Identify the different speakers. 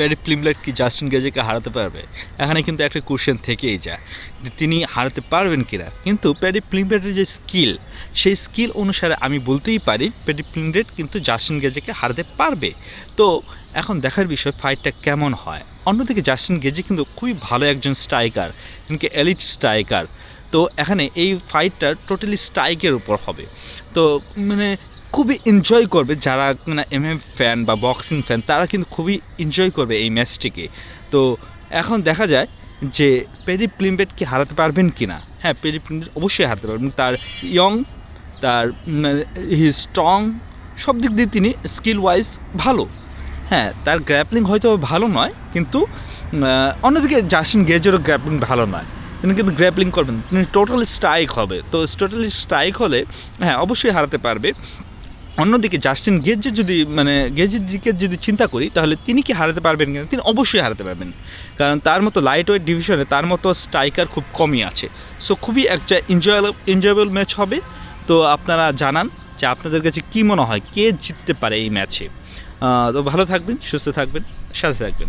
Speaker 1: Paddy প্লিমলেট কি Justin গেজেকে হারাতে পারবে? এখানে কিন্তু একটা কোশ্চেন থেকেই যায় যে তিনি হারাতে পারবেন কিনা। কিন্তু প্যাডি প্লিমলেটের যে স্কিল, সেই স্কিল অনুসারে আমি বলতেই পারি প্যাডি প্লিমলেট কিন্তু জাস্টিন গেজেকে হারাতে পারবে। তো এখন দেখার বিষয় ফাইটটা কেমন হয়। অন্যদিকে জাস্টিন গেজে কিন্তু খুবই ভালো একজন স্ট্রাইকার, কিন্তু এলিট স্ট্রাইকার। তো এখানে এই ফাইটটা টোটালি স্ট্রাইকের উপর হবে। তো মানে খুবই এনজয় করবে যারা মানে এমএম ফ্যান বা বক্সিং ফ্যান, তারা কিন্তু খুবই এনজয় করবে এই ম্যাচটিকে। তো এখন দেখা যায় যে প্যাডি প্লিমলেট কি হারাতে পারবেন কি না। হ্যাঁ, প্যাডি প্লিমলেট অবশ্যই হারাতে পারবেন। তার ইয়ং, তার হি স্ট্রং, সব দিক দিয়ে তিনি স্কিল ওয়াইজ ভালো। হ্যাঁ, তার গ্র্যাপলিং হয়তো ভালো নয়, কিন্তু অন্যদিকে জাস্টিন গেজেরও গ্র্যাপলিং ভালো নয়। তিনি কিন্তু গ্র্যাপলিং করবেন, তিনি টোটালি স্ট্রাইক হবে। তো টোটালি স্ট্রাইক হলে হ্যাঁ অবশ্যই হারাতে পারবে। অন্যদিকে জাস্টিন গেজের যদি গেজের দিকে যদি চিন্তা করি, তাহলে তিনি কি হারাতে পারবেন কিনা, তিনি অবশ্যই হারাতে পারবেন। কারণ তার মতো লাইট ওয়েট ডিভিশনে তার মতো স্ট্রাইকার খুব কমই আছে। সো খুবই একটা এনজয়েবল ম্যাচ হবে। তো আপনারা জানান যে আপনাদের কাছে কী মনে হয় কে জিততে পারে এই ম্যাচে। তো ভালো থাকবেন, সুস্থ থাকবেন, সাথে থাকবেন।